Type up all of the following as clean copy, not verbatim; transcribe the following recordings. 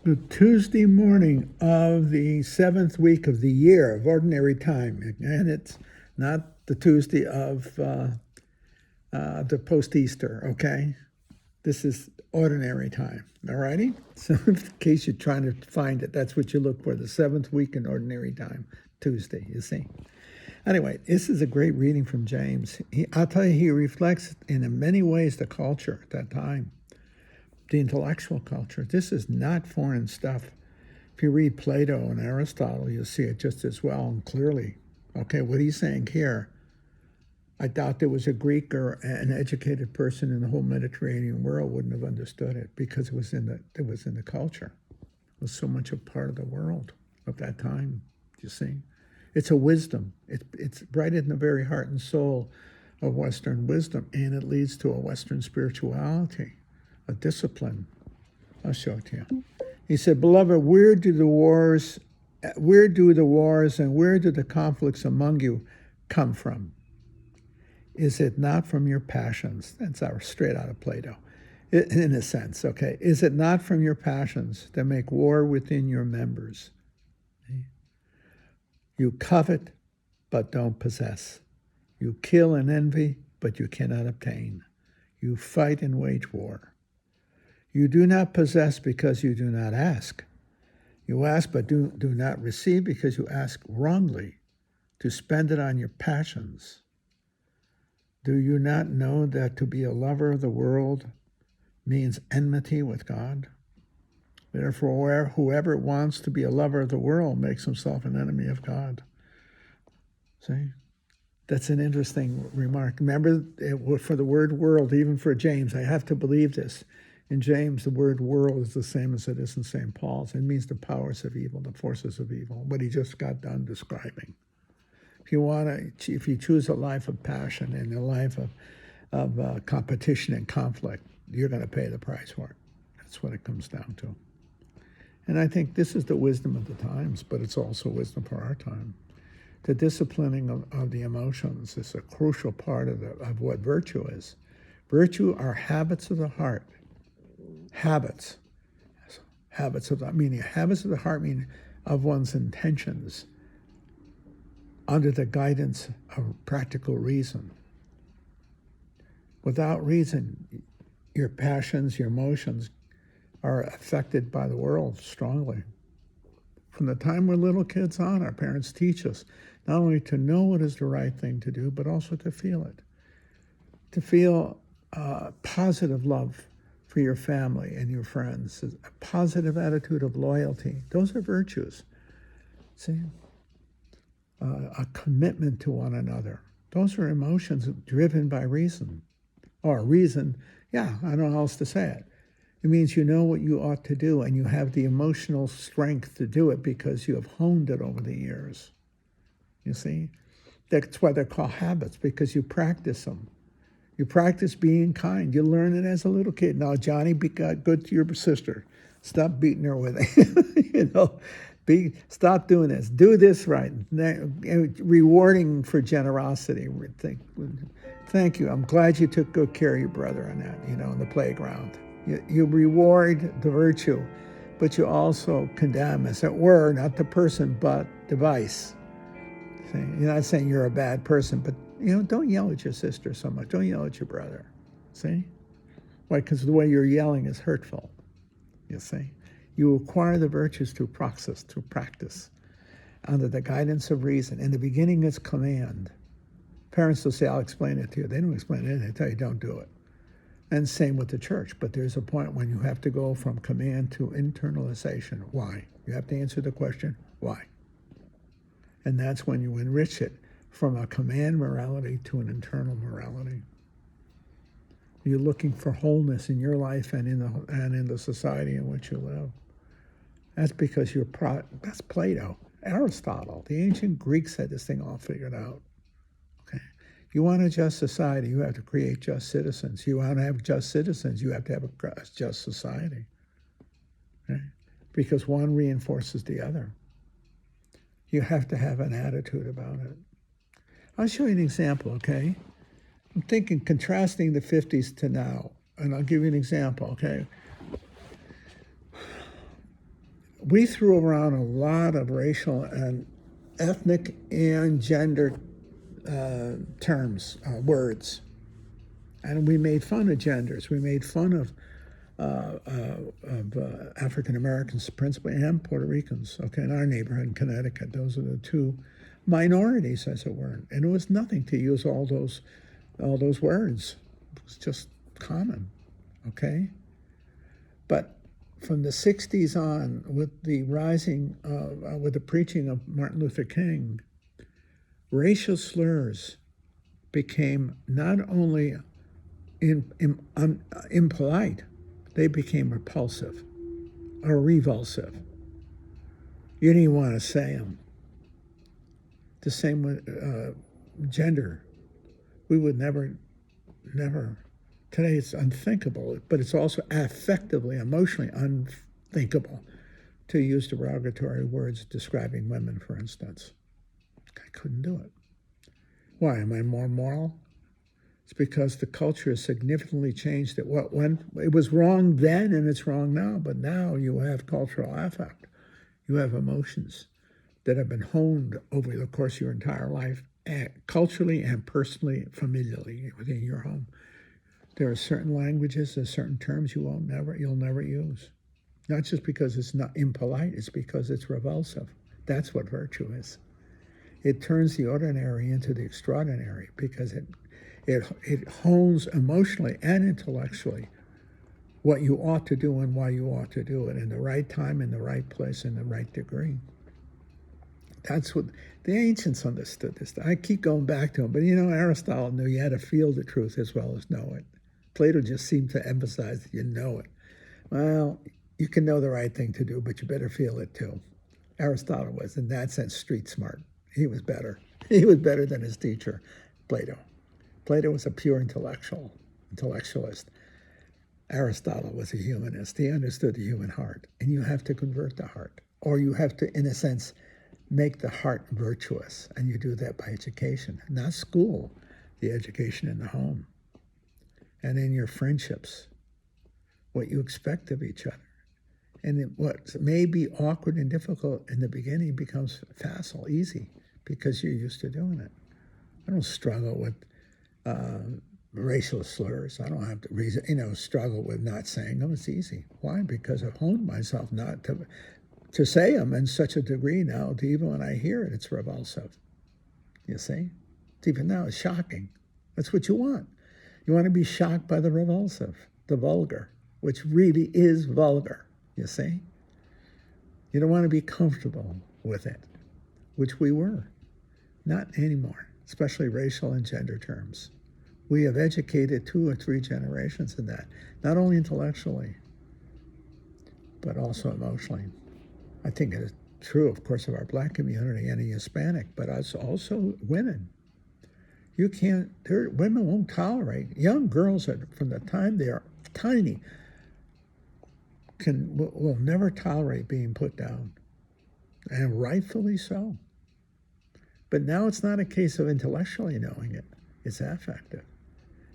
The Tuesday morning of the seventh week of the year of ordinary time. And it's not the Tuesday of the post-Easter, okay? This is ordinary time, all righty? So in case you're trying to find it, that's what you look for, the seventh week in ordinary time, Tuesday, you see. Anyway, this is a great reading from James. I'll tell you, he reflects in many ways the culture at that time, the intellectual culture. This is not foreign stuff. If you read Plato and Aristotle, you'll see it just as well and clearly. Okay, what he's saying here, I doubt there was a Greek or an educated person in the whole Mediterranean world wouldn't have understood it because it was in the culture. It was so much a part of the world of that time, you see. It's a wisdom. It's right in the very heart and soul of Western wisdom, and it leads to a Western spirituality, a discipline. I'll show it to you. He said, "Beloved, where do the wars and where do the conflicts among you come from? Is it not from your passions?" That's straight out of Plato, in a sense, okay? "Is it not from your passions that make war within your members? You covet, but don't possess. You kill and envy, but you cannot obtain. You fight and wage war. You do not possess because you do not ask. You ask but do not receive because you ask wrongly to spend it on your passions. Do you not know that to be a lover of the world means enmity with God? Therefore, whoever wants to be a lover of the world makes himself an enemy of God." See? That's an interesting remark. Remember, for the word world, even for James, I have to believe this. In James, the word world is the same as it is in St. Paul's. It means the powers of evil, the forces of evil, what he just got done describing. If you choose a life of passion and a life of competition and conflict, you're going to pay the price for it. That's what it comes down to. And I think this is the wisdom of the times, but it's also wisdom for our time. The disciplining of the emotions is a crucial part of what virtue is. Virtue are habits of the heart. Habits of the heart mean of one's intentions under the guidance of practical reason. Without reason, your passions, your emotions are affected by the world strongly. From the time we're little kids on, our parents teach us not only to know what is the right thing to do, but also to feel it. To feel positive love for your family and your friends, a positive attitude of loyalty. Those are virtues. See? A commitment to one another. Those are emotions driven by reason. Or reason, I don't know how else to say it. It means you know what you ought to do and you have the emotional strength to do it because you have honed it over the years. You see? That's why they're called habits, because you practice them. You practice being kind. You learn it as a little kid. Now, Johnny, be good to your sister. Stop beating her with it. Stop doing this. Do this right. Rewarding for generosity. Thank you. I'm glad you took good care of your brother on that, in the playground. You reward the virtue, but you also condemn, as it were, not the person, but the vice. See? You're not saying you're a bad person, but don't yell at your sister so much. Don't yell at your brother. See? Why? Because the way you're yelling is hurtful. You see? You acquire the virtues through practice, under the guidance of reason. In the beginning, it's command. Parents will say, "I'll explain it to you." They don't explain it. They tell you, "Don't do it." And same with the church. But there's a point when you have to go from command to internalization. Why? You have to answer the question, why? And that's when you enrich it from a command morality to an internal morality. You're looking for wholeness in your life and in the society in which you live. That's because that's Plato, Aristotle. The ancient Greeks had this thing all figured out. Okay, if you want a just society, you have to create just citizens. You want to have just citizens, you have to have a just society. Okay? Because one reinforces the other. You have to have an attitude about it. I'll show you an example, okay? I'm thinking contrasting the 50s to now, and I'll give you an example, okay? we threw around a lot of racial and ethnic and gender terms, words. And we made fun of genders. We made fun of African Americans principally and Puerto Ricans. Okay, in our neighborhood in Connecticut, those are the two minorities, as it were. And it was nothing to use all those words. It was just common. Okay, but from the 60s on, with the rising, with the preaching of Martin Luther King, racial slurs became not only impolite, they became repulsive or revulsive. You didn't want to say them. The same with gender. We would never, today it's unthinkable, but it's also affectively, emotionally unthinkable to use derogatory words describing women, for instance. I couldn't do it. Why? Am I more moral? It's because the culture has significantly changed. When it was wrong then and it's wrong now, but now you have cultural affect. You have emotions that have been honed over the course of your entire life, culturally and personally, familially within your home. There are certain languages, there's certain terms you'll never use. Not just because it's not impolite, it's because it's revulsive. That's what virtue is. It turns the ordinary into the extraordinary because it hones emotionally and intellectually what you ought to do and why you ought to do it in the right time, in the right place, in the right degree. That's what the ancients understood this. I keep going back to them, but Aristotle knew you had to feel the truth as well as know it. Plato just seemed to emphasize that you know it. Well, you can know the right thing to do, but you better feel it too. Aristotle was, in that sense, street smart. He was better. He was better than his teacher, Plato. Plato was a pure intellectualist. Aristotle was a humanist. He understood the human heart. And you have to convert the heart. Or you have to, in a sense, make the heart virtuous. And you do that by education, not school, the education in the home. And in your friendships, what you expect of each other. And what may be awkward and difficult in the beginning becomes facile, easy, because you're used to doing it. I don't struggle with racial slurs. I don't have to struggle with not saying them. It's easy. Why? Because I've honed myself not to say them in such a degree now that even when I hear it, it's revulsive. You see? Even now, it's shocking. That's what you want. You want to be shocked by the revulsive, the vulgar, which really is vulgar. You see? You don't want to be comfortable with it, which we were. Not anymore, especially racial and gender terms. We have educated 2 or 3 generations in that, not only intellectually, but also emotionally. I think it is true, of course, of our Black community and the Hispanic, but also women. Women won't tolerate, young girls from the time they are tiny, will never tolerate being put down, and rightfully so. But now it's not a case of intellectually knowing it, it's affective.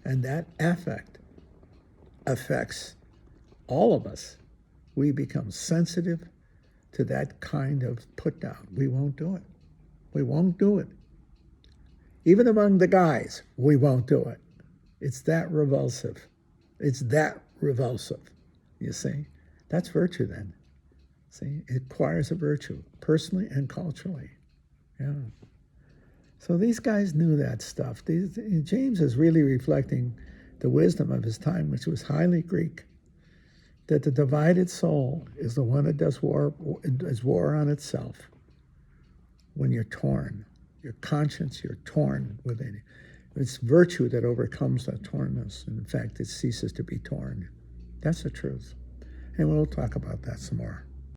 And that affect affects all of us. We become sensitive to that kind of put down. We won't do it. We won't do it. Even among the guys, we won't do it. It's that revulsive. It's that revulsive, you see? That's virtue then. See, it acquires a virtue, personally and culturally. Yeah. So these guys knew that stuff. James is really reflecting the wisdom of his time, which was highly Greek, that the divided soul is the one that does war on itself. When you're torn, your conscience, you're torn within it. It's virtue that overcomes that tornness. And in fact, it ceases to be torn. That's the truth. And we'll talk about that some more.